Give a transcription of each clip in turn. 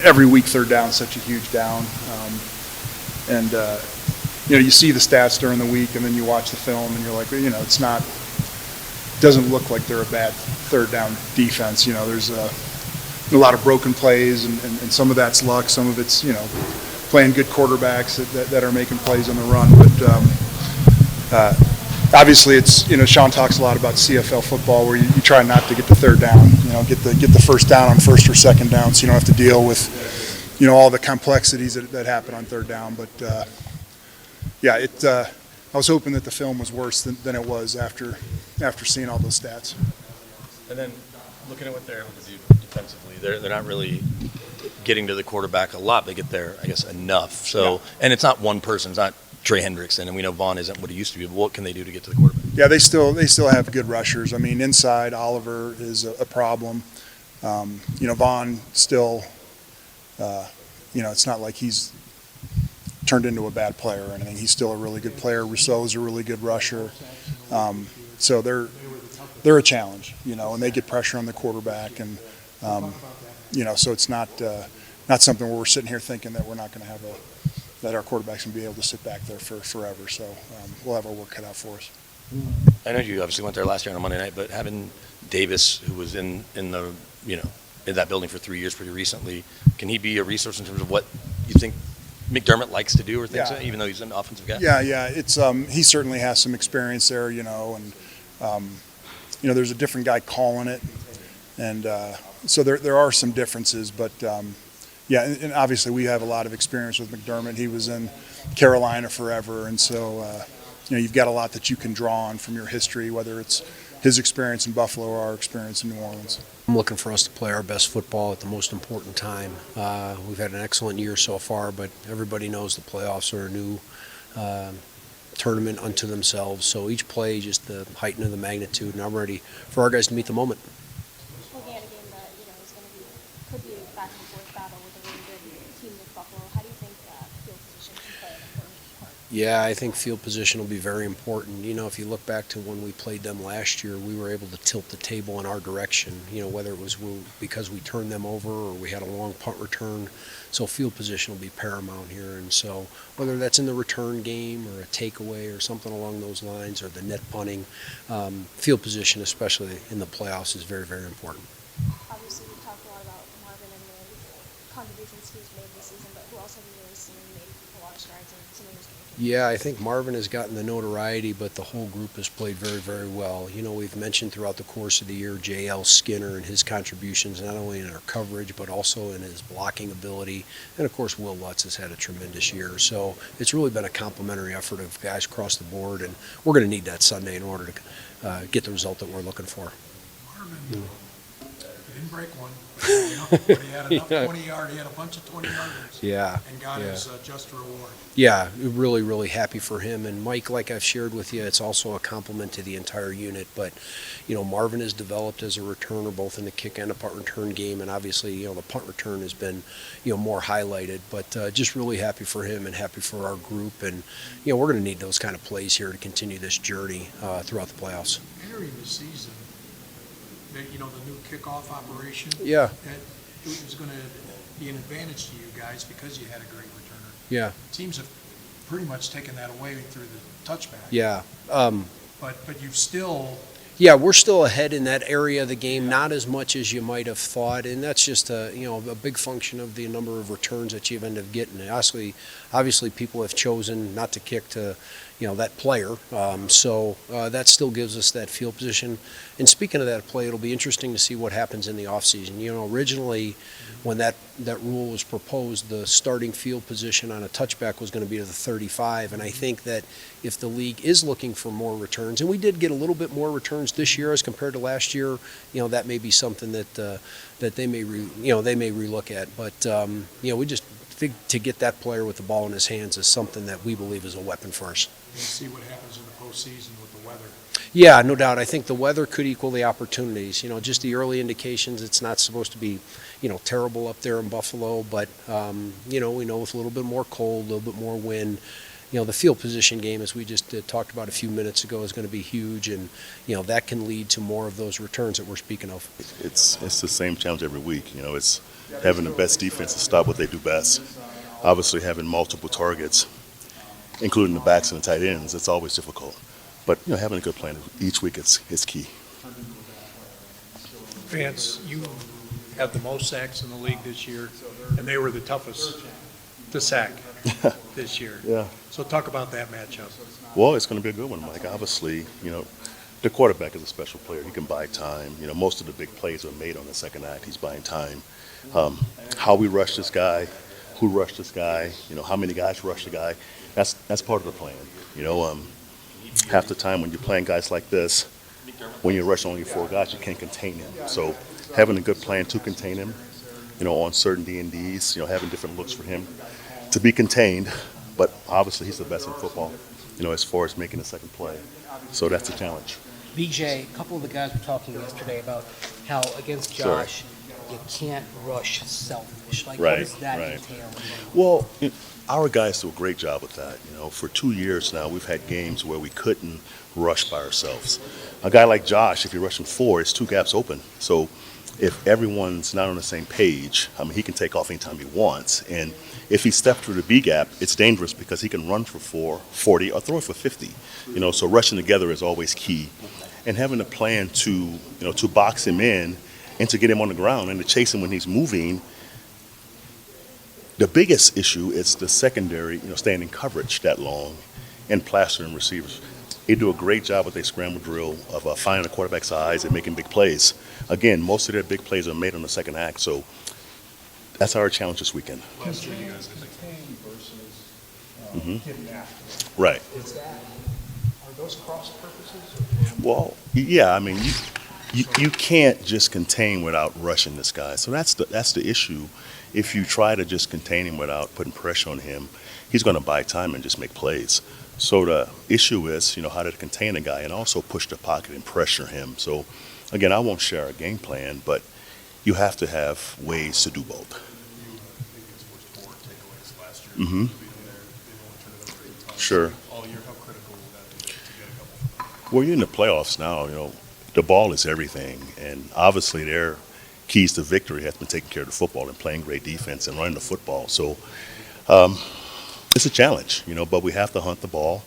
every week third down is such a huge down. And you see the stats during the week, and then you watch the film, and you're like, it's not, doesn't look like they're a bad third down defense. There's a lot of broken plays, and some of that's luck, some of it's, playing good quarterbacks that are making plays on the run. But obviously, it's, Sean talks a lot about CFL football, where you try not to get the third down, get the first down on first or second down, so you don't have to deal with, all the complexities that happen on third down. But I was hoping that the film was worse than it was after seeing all those stats. And then looking at what they're able to do defensively, they're not really getting to the quarterback a lot. They get there, I guess, enough. So, yeah. And it's not one person. It's not Trey Hendrickson, and we know Vaughn isn't what he used to be. But what can they do to get to the quarterback? Yeah, they still have good rushers. I mean, inside Oliver is a problem. Vaughn still, it's not like he's turned into a bad player or anything. He's still a really good player. Rousseau's a really good rusher. So they're a challenge, and they get pressure on the quarterback, and so it's not something where we're sitting here thinking that we're not going to have that our quarterback's going to be able to sit back there for forever. So we'll have our work cut out for us. I know you obviously went there last year on a Monday night, but having Davis, who was in that building for 3 years pretty recently, can he be a resource in terms of what you think McDermott likes to do or things, even though he's an offensive guy? Yeah. It's he certainly has some experience there, and there's a different guy calling it, and so there are some differences, but and obviously we have a lot of experience with McDermott. He was in Carolina forever, and so you've got a lot that you can draw on from your history, whether it's his experience in Buffalo or our experience in New Orleans. I'm looking for us to play our best football at the most important time. We've had an excellent year so far, but everybody knows the playoffs are a new tournament unto themselves. So each play, just the heighten of the magnitude, and I'm ready for our guys to meet the moment. Looking at a game that is going to could be a back and forth battle with a really good team with Buffalo, how do you think field position can play an important part? Yeah, I think field position will be very important. If you look back to when we played them last year, we were able to tilt the table in our direction, whether it was because we turned them over or we had a long punt return. So field position will be paramount here. And so whether that's in the return game or a takeaway or something along those lines, or the net punting, field position, especially in the playoffs, is very, very important. Obviously, we've talked a lot about Marvin and the contributions he's made this season, but who else have you really seen make a lot of strides in some of those games? Yeah, I think Marvin has gotten the notoriety, but the whole group has played very, very well. We've mentioned throughout the course of the year J.L. Skinner and his contributions, not only in our coverage, but also in his blocking ability. And, of course, Will Lutz has had a tremendous year. So it's really been a complimentary effort of guys across the board, and we're going to need that Sunday in order to get the result that we're looking for. Marvin, he didn't break one, but he had enough 20-yard. He had a bunch of 20-yarders. Yeah. And got his just reward. Yeah, really, really happy for him. And Mike, like I've shared with you, it's also a compliment to the entire unit. But, Marvin has developed as a returner both in the kick and the punt return game. And obviously, the punt return has been, more highlighted. But just really happy for him and happy for our group. And, we're going to need those kind of plays here to continue this journey throughout the playoffs. Entering the season, the new kickoff operation, yeah, it was going to be an advantage to you guys because you had a great returner. Yeah. Teams have pretty much taken that away through the touchback. Yeah. But you've still... Yeah, we're still ahead in that area of the game, not as much as you might have thought, and that's just a big function of the number of returns that you've ended up getting. And obviously, people have chosen not to kick to, that player, so that still gives us that field position. And speaking of that play, it'll be interesting to see what happens in the offseason. Originally, when that rule was proposed, the starting field position on a touchback was going to be to the 35, and I think that if the league is looking for more returns, and we did get a little bit more returns this year as compared to last year, that may be something that they may relook at. But we just think to get that player with the ball in his hands is something that we believe is a weapon for us. We'll see what happens in the postseason with the weather. Yeah, no doubt. I think the weather could equal the opportunities. Just the early indications, it's not supposed to be, terrible up there in Buffalo, but, we know with a little bit more cold, a little bit more wind, the field position game, as we just talked about a few minutes ago, is going to be huge, and that can lead to more of those returns that we're speaking of. It's the same challenge every week. It's having the best defense to stop what they do best. Obviously, having multiple targets, including the backs and the tight ends, it's always difficult. But having a good plan each week is key. Vance, you have the most sacks in the league this year, and they were the toughest to sack this year. Yeah. So talk about that matchup. Well, it's going to be a good one, Mike. Obviously, the quarterback is a special player. He can buy time. Most of the big plays are made on the second act. He's buying time. How we rush this guy, who rushed this guy, how many guys rush the guy, that's part of the plan. Half the time when you're playing guys like this, when you rush only 4 guys, you can't contain him. So having a good plan to contain him, on certain D&Ds, having different looks for him to be contained. But obviously he's the best in football, as far as making the second play. So that's a challenge. BJ, a couple of the guys were talking yesterday about how against Sorry. Josh, you can't rush selfish. Like, Right, what does that right. entail? Well, our guys do a great job with that. For 2 years now, we've had games where we couldn't rush by ourselves. A guy like Josh, if you're rushing 4, it's 2 gaps open. So if everyone's not on the same page, he can take off anytime he wants. And if he steps through the B gap, it's dangerous because he can run for 40, or throw it for 50. So rushing together is always key. And having a plan to box him in and to get him on the ground and to chase him when he's moving. The biggest issue is the secondary, staying in coverage that long and plastering receivers. They do a great job with their scramble drill of finding the quarterback's eyes and making big plays. Again, most of their big plays are made on the second act, so that's our challenge this weekend. Contain versus getting after. Right. Are those cross purposes? Well, yeah, you can't just contain without rushing this guy. So that's the issue. If you try to just contain him without putting pressure on him, he's going to buy time and just make plays. So the issue is, how to contain a guy and also push the pocket and pressure him. So, again, I won't share a game plan, but you have to have ways to do both. Mm-hmm. Sure. Well, you're in the playoffs now. The ball is everything, and obviously their keys to victory has been taking care of the football and playing great defense and running the football. So it's a challenge, but we have to hunt the ball.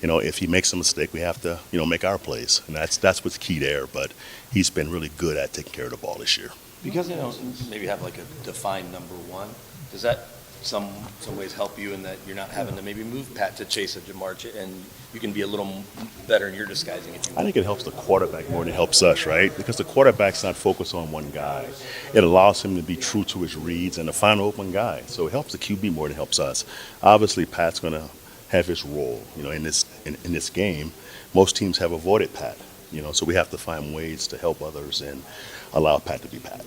If he makes a mistake, we have to, make our plays, and that's what's key there. But he's been really good at taking care of the ball this year. Because they don't maybe have like a defined number one, does that some ways help you in that you're not having to maybe move Pat to chase a Jamar and you can be a little better in your disguising if you I want? think it helps the quarterback more than it helps us, right? Because the quarterback's not focused on one guy. It allows him to be true to his reads and to find an open guy. So it helps the QB more than it helps us. Obviously, Pat's going to have his role, in this game. Most teams have avoided Pat, so we have to find ways to help others and allow Pat to be Pat.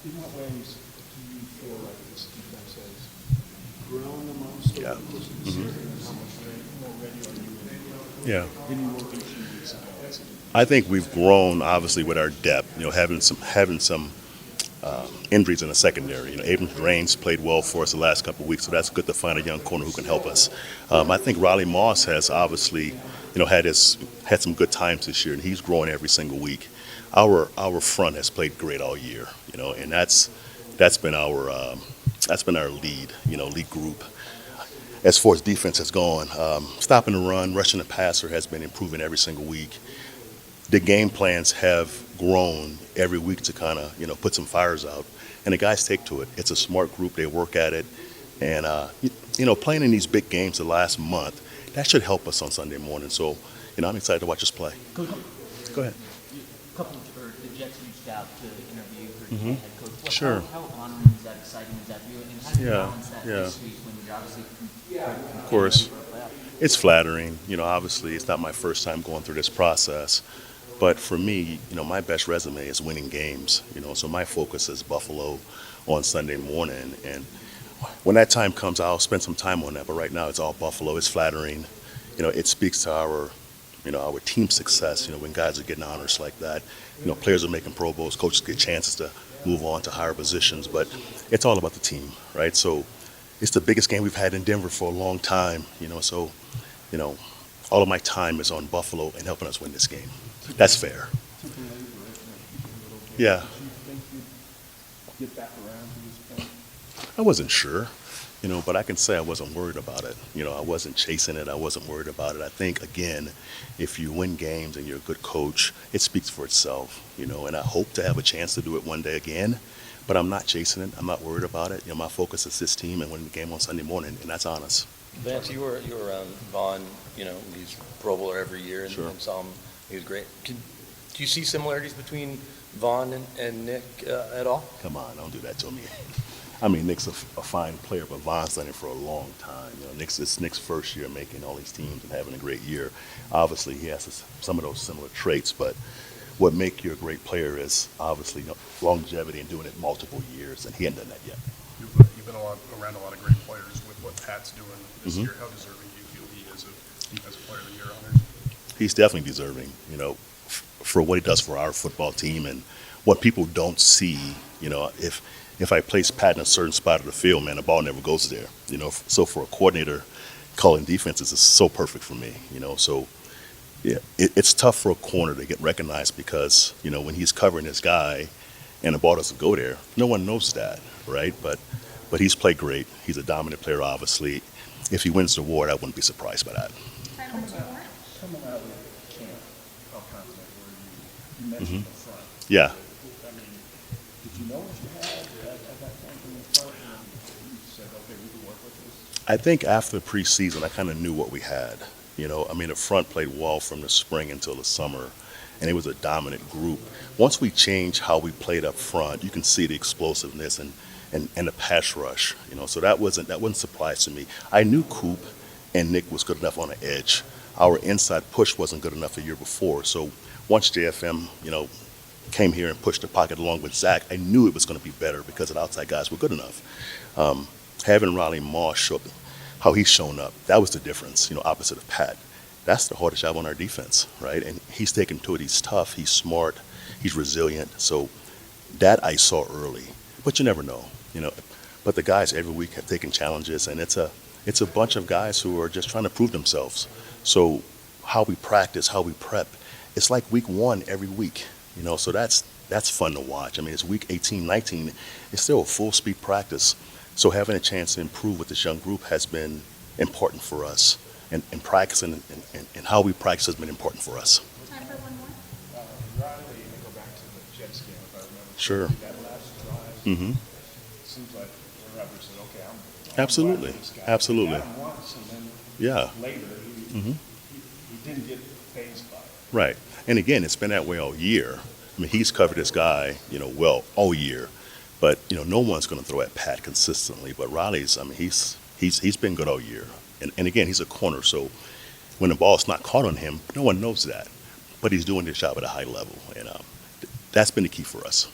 In what ways do you feel like this defense has grown the most Yeah. over the course of the season? And how much more ready are you Yeah. any work each week? I think we've grown, obviously, with our depth. Having some injuries in the secondary. Abrams Drains played well for us the last couple of weeks, so that's good to find a young corner who can help us. I think Riley Moss has obviously, had some good times this year, and he's growing every single week. Our front has played great all year, and that's been our lead, lead group. As far as defense has gone, stopping the run, rushing the passer has been improving every single week. The game plans have grown every week to kind of, put some fires out. And the guys take to it. It's a smart group. They work at it. And, playing in these big games the last month, that should help us on Sunday morning. So, I'm excited to watch us play. Go ahead. The Jets reached out to interview for head coach. Sure. How honoring is that, exciting is that for you? And how do you Yeah, balance that yeah. this week when you're obviously Of course. It's flattering. Obviously, it's not my first time going through this process. But for me, my best resume is winning games. So my focus is Buffalo on Sunday morning. And when that time comes, I'll spend some time on that. But right now, it's all Buffalo. It's flattering. It speaks to our team success. When guys are getting honors like that, players are making Pro Bowls, coaches get chances to move on to higher positions. But it's all about the team, right? So it's the biggest game we've had in Denver for a long time, so, all of my time is on Buffalo and helping us win this game. That's fair. Yeah. I wasn't sure, but I can say I wasn't worried about it. I wasn't chasing it. I wasn't worried about it. I think, again, if you win games and you're a good coach, it speaks for itself, and I hope to have a chance to do it one day again, but I'm not chasing it. I'm not worried about it. My focus is this team and winning the game on Sunday morning, and that's honest. Vance, you were around Vaughn, he's Pro Bowler every year, and, Sure. and saw him. He was great. Do you see similarities between Vaughn and Nick at all? Come on, don't do that to me. I mean, Nick's a fine player, but Vaughn's done it for a long time. It's Nick's first year making all these teams and having a great year. Obviously, he has some of those similar traits, but what makes you a great player is obviously longevity and doing it multiple years, and he hasn't done that yet. You've been around a lot of great players with what Pat's doing this year. How deserving do you feel he is of Defensive Player of the Year honors? He's definitely deserving, for what he does for our football team and what people don't see. If I place Pat in a certain spot of the field, man, the ball never goes there. So for a coordinator, calling defenses is so perfect for me. So yeah, it's tough for a corner to get recognized because when he's covering his guy and the ball doesn't go there, no one knows that, right? But he's played great. He's a dominant player, obviously. If he wins the award, I wouldn't be surprised by that. Time for two more. Coming out of camp, how confident were you? You mentioned the front. Yeah. I mean, did you know what you had at that point in the front? And you said, okay, we can work with this? I think after preseason, I kind of knew what we had. The front played well from the spring until the summer, and it was a dominant group. Once we changed how we played up front, you can see the explosiveness and the pass rush. So that wasn't a surprise to me. I knew Coop and Nick was good enough on the edge. Our inside push wasn't good enough the year before. So once JFM, came here and pushed the pocket along with Zach, I knew it was going to be better because the outside guys were good enough. Having Riley Moss show up, how he's shown up, that was the difference, opposite of Pat. That's the hardest job on our defense, right? And he's taken to it. He's tough. He's smart. He's resilient. So that I saw early. But you never know, But the guys every week have taken challenges, and it's a bunch of guys who are just trying to prove themselves. So how we practice, how we prep, it's like week one every week, So that's fun to watch. I mean, it's week 18, 19. It's still a full speed practice. So having a chance to improve with this young group has been important for us. And practicing and how we practice has been important for us. Time for one more. Riley, to go back to the Jets game, if I remember. Sure. That last drive, Mm-hmm. it seems like Robert said, okay, I'm Absolutely. this guy. Absolutely. He got him once, and then Yeah. later, Mm-hmm. he didn't get phased by it. Right. And again, it's been that way all year. I mean, he's covered his guy, well, all year. But, no one's going to throw at Pat consistently. But Riley's, I mean, he's been good all year. And again, he's a corner, so when the ball's not caught on him, no one knows that. But he's doing his job at a high level, and that's been the key for us.